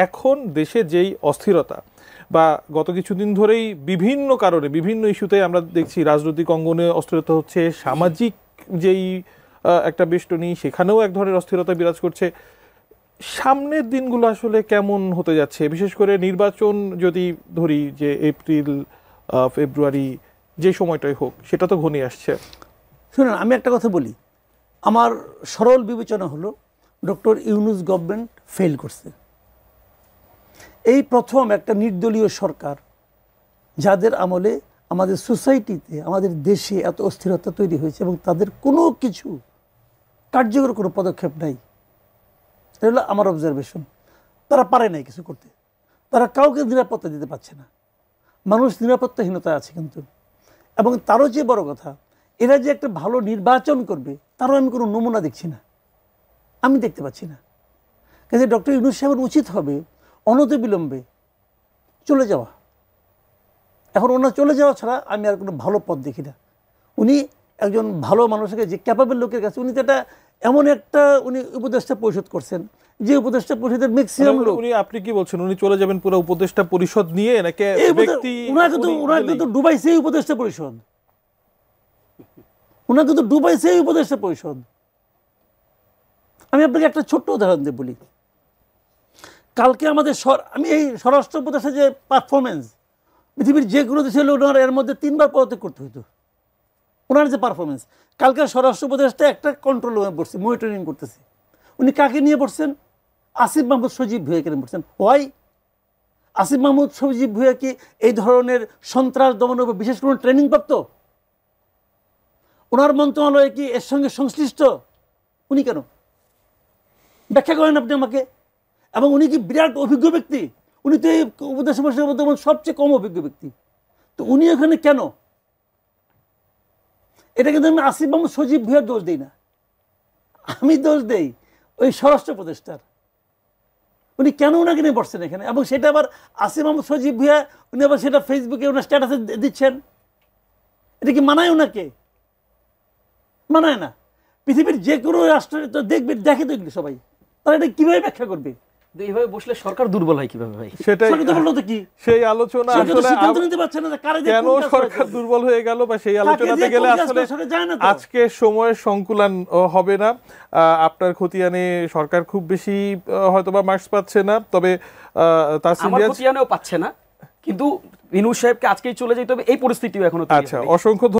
এখন দেশে যেই অস্থিরতা বা গত কিছুদিন ধরেই বিভিন্ন কারণে বিভিন্ন ইস্যুতে আমরা দেখছি রাজনৈতিক অঙ্গনে অস্থিরতা হচ্ছে, সামাজিক যেই একটা বেষ্টনী সেখানেও এক ধরনের অস্থিরতা বিরাজ করছে। সামনের দিনগুলো আসলে কেমন হতে যাচ্ছে, বিশেষ করে নির্বাচন যদি ধরি যে এপ্রিল ফেব্রুয়ারি যে সময়টাই হোক, সেটা তো ঘনিয়ে আসছে। শুনুন, আমি একটা কথা বলি, আমার সরল বিবেচনা হলো ডক্টর ইউনূস গভর্নমেন্ট ফেল করছে। এই প্রথম একটা নির্দলীয় সরকার যাদের আমলে আমাদের সোসাইটিতে, আমাদের দেশে এত অস্থিরতা তৈরি হয়েছে এবং তাদের কোনো কিছু কার্যকর কোনো পদক্ষেপ নাই। এটা হলো আমার অবজারভেশন। তারা পারে নাই কিছু করতে, তারা কাউকে নিরাপত্তা দিতে পারছে না, মানুষ নিরাপত্তাহীনতায় আছে কিন্তু। এবং তারও যে বড় কথা, এরা যে একটা ভালো নির্বাচন করবে তারও আমি কোনো নমুনা দেখছি না, আমি দেখতে পাচ্ছি না। কাজে ডক্টর ইউনূস সাহেবের উচিত হবে অনতিবিলম্বে চলে যাওয়া। এখন ওনার চলে যাওয়া ছাড়া আমি আর কোনো ভালো পথ দেখি না। উনি একজন ভালো মানুষকে, যে ক্যাপাবল লোকের কাছে, উনি তো এটা এমন একটা উনি উপদেষ্টা পরিষদ করছেন যে উপদেষ্টা পরিষদের ম্যাক্সিমাম লোক। আপনি কি বলছেন উনি চলে যাবেন পুরো উপদেষ্টা পরিষদ নিয়ে নাকি ব্যক্তি? ওনাকে তো ডুবাইছে উপদেষ্টা পরিষদ, ওনাকে তো ডুবাইছে উপদেষ্টা পরিষদ। আমি আপনাকে একটা ছোট্ট উদাহরণ দিয়ে বলি। কালকে আমাদের আমি এই স্বরাষ্ট্র উপদেষ্টা যে পারফরমেন্স, পৃথিবীর যে কোনো দেশে হলে ওনার এর মধ্যে 3 বার পদত্যাগ করতে হতো। ওনার যে পারফরমেন্স, কালকে স্বরাষ্ট্র উপদেষ্টা একটা কন্ট্রোল রুমে বসছে, মনিটরিং করতেছে। উনি কাকে নিয়ে বসছেন? আসিফ মাহমুদ সজীব ভুঁইয়াকে নিয়ে বসছেন। ওয়াই? আসিফ মাহমুদ সজীব ভুঁইয়া কি এই ধরনের সন্ত্রাস দমনের উপর বিশেষ কোনো ট্রেনিং প্রাপ্ত? ওনার মন্ত্রণালয় কি এর সঙ্গে সংশ্লিষ্ট? উনি কেন? ব্যাখ্যা করেন আপনি আমাকে। এবং উনি কি বিরাট অভিজ্ঞ ব্যক্তি? উনি তো এই উপদেষ্টা পরিষদের মধ্যে সবচেয়ে কম অভিজ্ঞ ব্যক্তি। তো উনি এখানে কেন? এটা কিন্তু আমি আসিফ মাহমুদ সজীব ভুঁইয়ার দোষ দিই না, আমি দোষ দেই ওই স্বরাষ্ট্র উপদেষ্টার। উনি কেন ওনাকে নিয়ে বসছেন এখানে? এবং সেটা আবার আসিফ মাহমুদ সজীব ভুঁইয়া উনি আবার সেটা ফেসবুকে ওনার স্ট্যাটাসে দিচ্ছেন। এটা কি মানায় ওনাকে? মানায় না। পৃথিবীর যে কোনো রাষ্ট্রের তো দেখবে, দেখে তো এগুলো সবাই, তারা এটা কিভাবে ব্যাখ্যা করবে? এইভাবে বসলে সরকার দুর্বল হয় কিভাবে ভাই? সেটাই সেই আলোচনা আসলে কেন সরকার দুর্বল হয়ে গেল বা সেই আলোচনাতে গেলে আসলে আজকে সময়ের সংকুলান হবে না। আপনার খতিয়ানে সরকার খুব বেশি হয়তোবা মার্কস পাচ্ছে না, তবে আমার খতিয়ানেও পাচ্ছে না, কিন্তু ইউনূস সাহেবকে আজকেই চলে যেতে হবে, এই পরিস্থিতিও এখনো। আচ্ছা, অসংখ্য